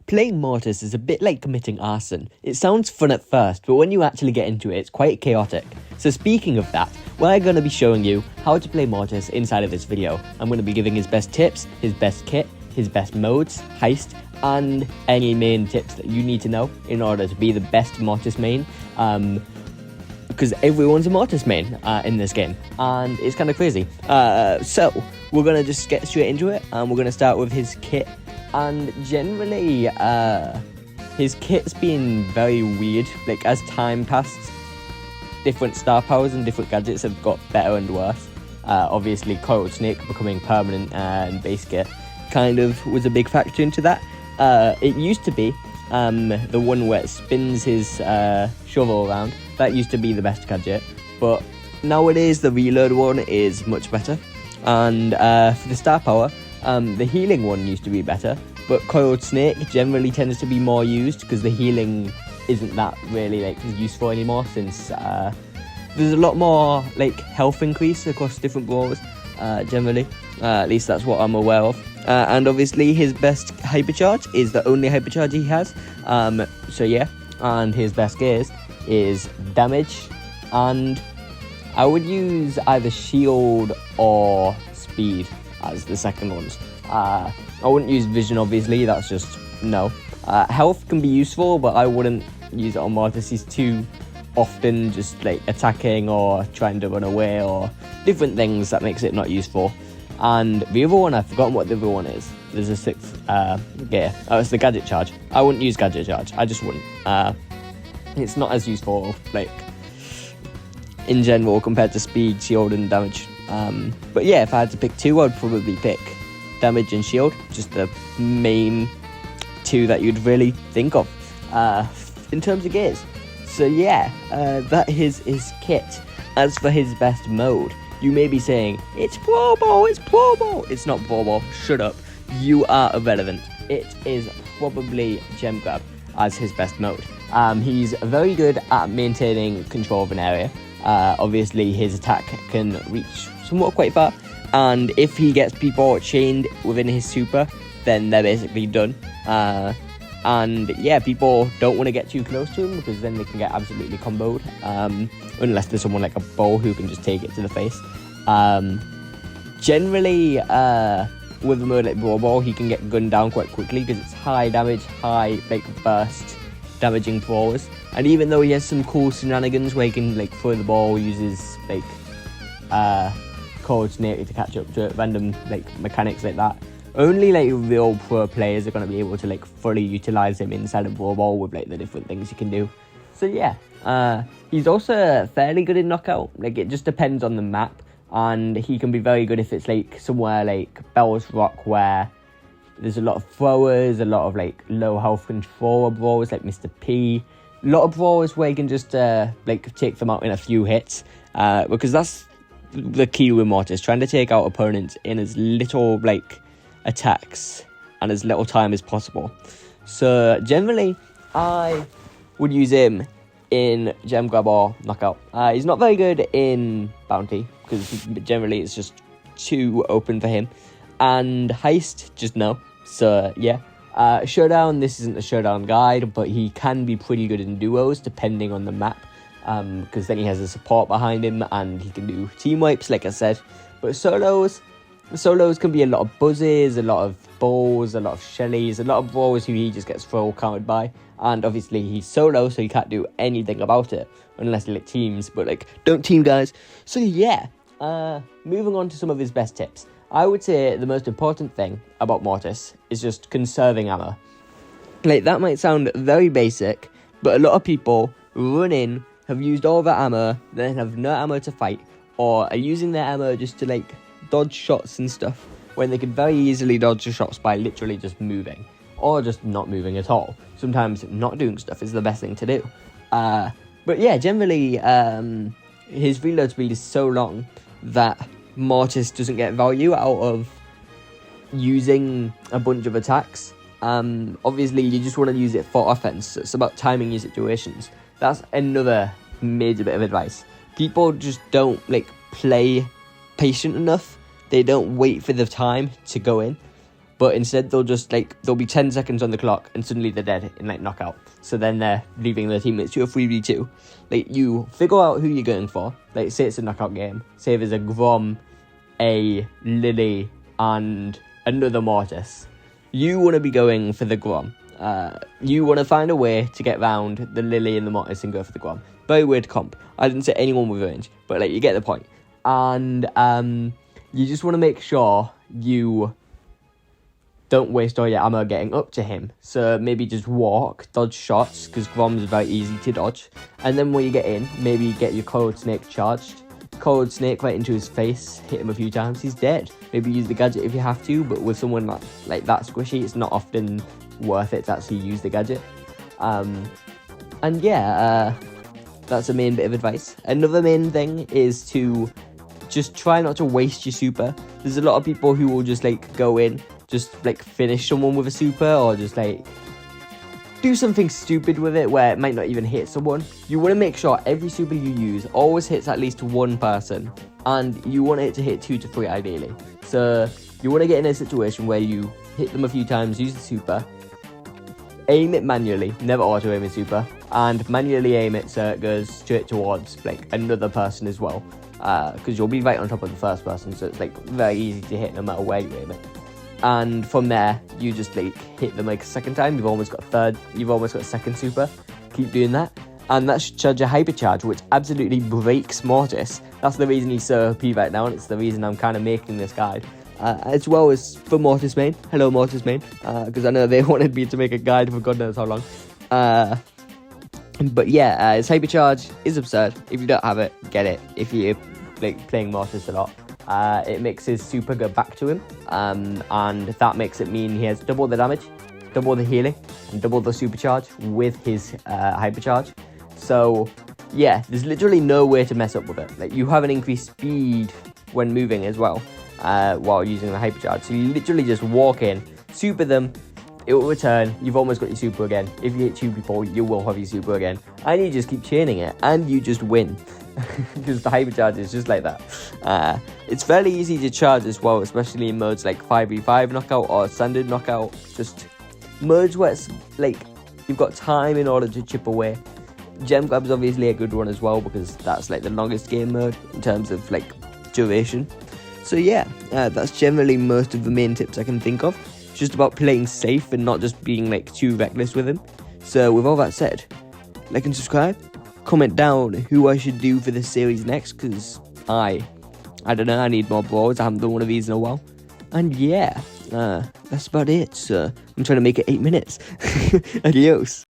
Playing Mortis is a bit like committing arson. It sounds fun at first, but when you actually get into it, it's quite chaotic. So speaking of that, we're going to be showing you how to play Mortis inside of this video. I'm going to be giving his best tips, his best kit, his best modes, heist, and any main tips that you need to know in order to be the best Mortis main. Because everyone's a Mortis main in this game, and it's kind of crazy. So we're going to just get straight into it, and we're going to start with his kit. And generally, his kit's been very weird. Like, as time passed, different star powers and different gadgets have got better and worse. Obviously, Coiled Snake becoming permanent and base kit kind of was a big factor into that. It used to be the one where it spins his shovel around. That used to be the best gadget, but nowadays the reload one is much better. And for the star power, the healing one used to be better, but Coiled Snake generally tends to be more used because the healing isn't that really like useful anymore, since there's a lot more like health increase across different brawlers generally. At least that's what I'm aware of. And obviously his best hypercharge is the only hypercharge he has. So yeah, and his best gears is damage, and I would use either shield or speed as the second ones. I wouldn't use vision, obviously, that's just no. Health can be useful, but I wouldn't use it on Mortis. He's too often just like attacking or trying to run away or different things that makes it not useful. And the other one, I've forgotten what the other one is. There's a sixth gear. Oh, it's the gadget charge. I wouldn't use gadget charge, I just wouldn't. It's not as useful, like, in general, compared to speed, shield, and damage. But yeah, if I had to pick two, I'd probably pick damage and shield, just the main two that you'd really think of in terms of gears. So yeah, that is his kit. As for his best mode, you may be saying, it's Brawl Ball, it's Brawl Ball. It's not Brawl Ball, shut up. You are irrelevant. It is probably Gem Grab as his best mode. He's very good at maintaining control of an area. Obviously his attack can reach somewhat quite far, and if he gets people chained within his super, then they're basically done. And yeah, people don't want to get too close to him because then they can get absolutely comboed, unless there's someone like a Bull who can just take it to the face. Generally, with a mode like Brawl Ball, he can get gunned down quite quickly because it's high damage, high like burst damaging brawlers. And even though he has some cool shenanigans where he can like throw the ball, uses like Coiled Snake to catch up to it, random like mechanics like that, only like real pro players are going to be able to like fully utilize him inside of Brawl Ball with like the different things you can do. So yeah, he's also fairly good in knockout. Like, it just depends on the map, and he can be very good if it's like somewhere like Bell's Rock where there's a lot of throwers, a lot of like low health controller brawlers like Mr. P. A lot of brawlers where you can just like take them out in a few hits, because that's the key with Mortis, trying to take out opponents in as little like attacks and as little time as possible. So generally I would use him in Gem Grab or Knockout. He's not very good in Bounty because generally it's just too open for him, and Heist, just no. So yeah, Showdown, this isn't a Showdown guide, but he can be pretty good in duos depending on the map, because then he has a support behind him and he can do team wipes like I said. But solos can be a lot of buzzes, a lot of balls, a lot of shellies, a lot of brawlers who he just gets throw counted by. And obviously he's solo, so he can't do anything about it unless he like teams, but like, don't team, guys. So yeah, moving on to some of his best tips. I would say the most important thing about Mortis is just conserving ammo. Like, that might sound very basic, but a lot of people run in, have used all their ammo, then have no ammo to fight, or are using their ammo just to like dodge shots and stuff, when they could very easily dodge the shots by literally just moving, or just not moving at all. Sometimes not doing stuff is the best thing to do. But yeah, generally, his reload speed is so long that Mortis doesn't get value out of using a bunch of attacks. Obviously, you just want to use it for offense, so it's about timing your situations. That's another major bit of advice. People just don't like play patient enough. They don't wait for the time to go in. but instead they'll just there'll be 10 seconds on the clock and suddenly they're dead in knockout. So then they're leaving their teammates to a 3v2. You figure out who you're going for. Say it's a knockout game. Say there's a Grom, a Lily, and another Mortis. You want to be going for the Grom. You want to find a way to get round the Lily and the Mortis and go for the Grom. Very weird comp. I didn't say anyone with range, but you get the point. And you just want to make sure you don't waste all your ammo getting up to him. So maybe just walk, dodge shots, because Grom's very easy to dodge. And then when you get in, maybe get your Cold Snake charged. Cold Snake right into his face, hit him a few times, he's dead. Maybe use the gadget if you have to, but with someone like that squishy, it's not often worth it to actually use the gadget. And yeah, that's the main bit of advice. Another main thing is to just try not to waste your super. There's a lot of people who will just go in, just finish someone with a super, or just do something stupid with it where it might not even hit someone. You want to make sure every super you use always hits at least one person, and you want it to hit 2 to 3 ideally. So you want to get in a situation where you hit them a few times, use the super, aim it manually, never auto aim a super, and manually aim it so it goes straight towards another person as well, because you'll be right on top of the first person, so it's very easy to hit no matter where you aim it. And from there you just hit them a second time. You've almost got a second super. Keep doing that, and that should charge a hypercharge, which absolutely breaks Mortis. That's the reason he's so OP right now, and it's the reason I'm kind of making this guide, as well as for Mortis main. Hello Mortis main, because I know they wanted me to make a guide for God knows how long. But yeah, his hypercharge is absurd. If you don't have it, get it. If you're playing Mortis a lot, it makes his super go back to him, and that makes it mean he has double the damage, double the healing, and double the supercharge with his hypercharge. So yeah, there's literally no way to mess up with it. You have an increased speed when moving as well, while using the hypercharge. So you literally just walk in, super them, it will return, you've almost got your super again. If you hit 2 people, you will have your super again, and you just keep chaining it, and you just win. Because the hypercharge is just like that. It's fairly easy to charge as well, especially in modes like 5v5 knockout or standard knockout. Just modes where it's you've got time in order to chip away. Gem grab's obviously a good one as well, because that's the longest game mode in terms of duration. So yeah, that's generally most of the main tips I can think of. It's just about playing safe and not just being too reckless with him. So with all that said, like and subscribe. Comment down who I should do for this series next, because I don't know, I need more brawls. I haven't done one of these in a while. And yeah, that's about it. So I'm trying to make it 8 minutes. Adios.